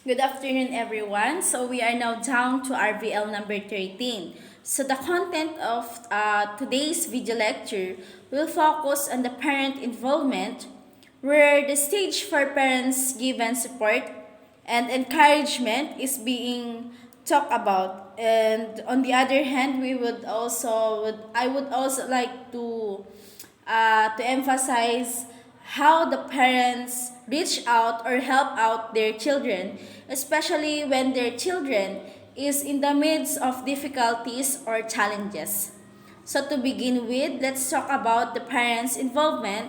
Good afternoon, everyone. So we are now down to RVL number 13. So the content of today's video lecture will focus on the parent involvement, where the stage for parents given support and encouragement is being talked about. And on the other hand, I would also like to emphasize how the parents reach out or help out their children, especially when their children is in the midst of difficulties or challenges. So to begin with, let's talk about the parents' involvement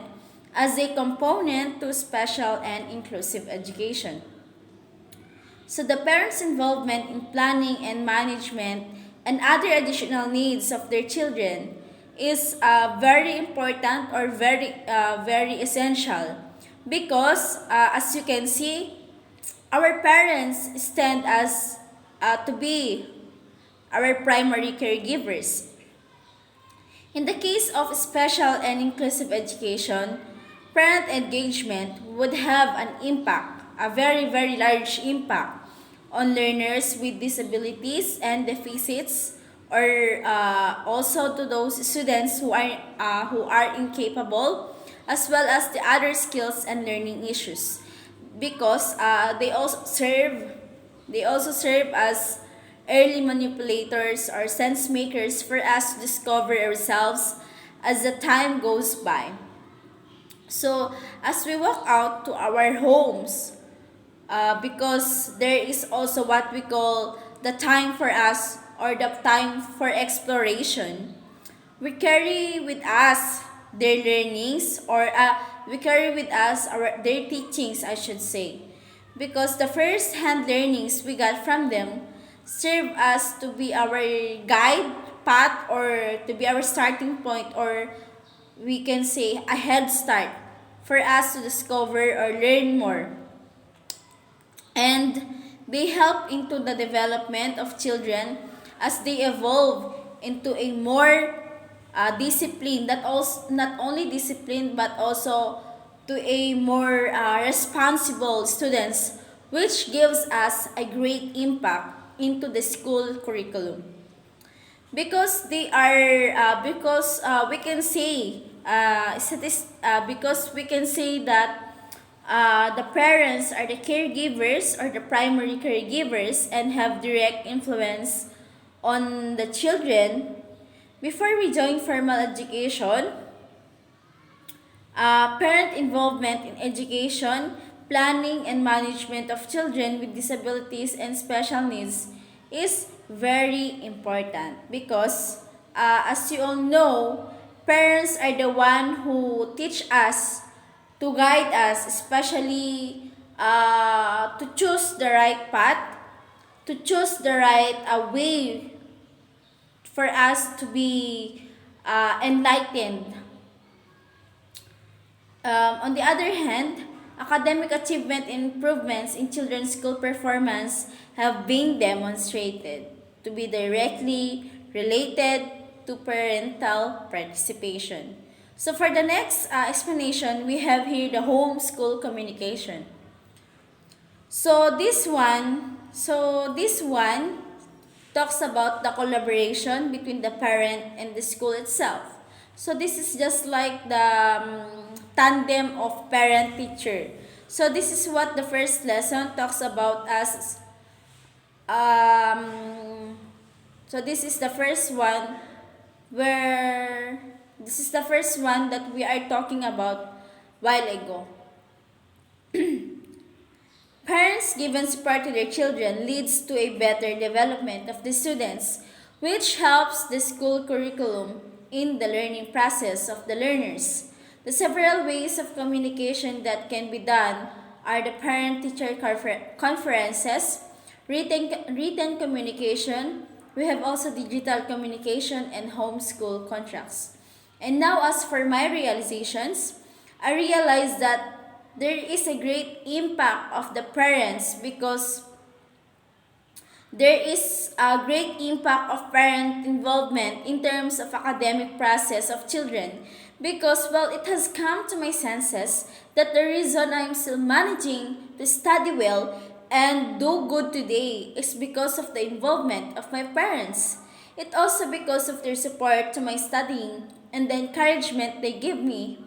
as a component to special and inclusive education. So the parents' involvement in planning and management and other additional needs of their children is very important or very essential because as you can see, our parents stand as to be our primary caregivers. In the case of special and inclusive education, parent engagement would have an impact, a very large impact on learners with disabilities and deficits, or also to those students who are incapable, as well as the other skills and learning issues, because they also serve as early manipulators or sense makers for us to discover ourselves as the time goes by. So, as we walk out to our homes, because there is also what we call the time for us or the time for exploration, we carry with us their learnings, or we carry with us their teachings, I should say, because the first hand learnings we got from them serve us to be our guide path, or to be our starting point, or we can say a head start for us to discover or learn more. And they help into the development of children as they evolve into a more disciplined, that also not only disciplined but also to a more responsible students, which gives us a great impact into the school curriculum, because they are because we can say because we can say that the parents are the caregivers or the primary caregivers and have direct influence on the children. Before we join formal education, parent involvement in education, planning, and management of children with disabilities and special needs is very important because, as you all know, parents are the one who teach us, to guide us, especially to choose the right path, to choose the right way for us to be enlightened. On the other hand, academic achievement and improvements in children's school performance have been demonstrated to be directly related to parental participation. So for the next explanation, we have here the home school communication. So this one talks about the collaboration between the parent and the school itself. So this is just like the tandem of parent teacher. So this is what the first lesson talks about as so this is the first one where this is the first one that we are talking about while ago. Parents giving support to their children leads to a better development of the students, which helps the school curriculum in the learning process of the learners. The several ways of communication that can be done are the parent-teacher conferences, written communication. We have also digital communication and homeschool contracts. And now, as for my realizations, I realized that there is a great impact of the parents, because there is a great impact of parent involvement in terms of academic process of children, because, well, it has come to my senses that the reason I'm still managing to study well and do good today is because of the involvement of my parents. It also because of their support to my studying and the encouragement they give me.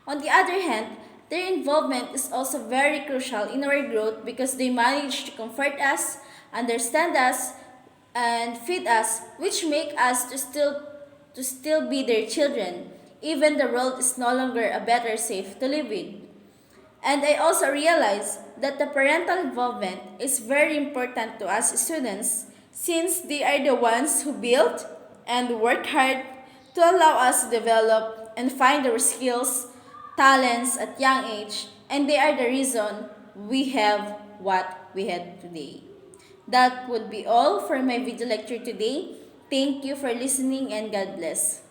On the other hand, their involvement is also very crucial in our growth because they manage to comfort us, understand us, and feed us, which make us to still be their children, even the world is no longer a better safe to live in. And I also realize that the parental involvement is very important to us students since they are the ones who build and work hard to allow us to develop and find our skills, talents at young age, and they are the reason we have what we had today. That would be all for my video lecture today. Thank you for listening and God bless.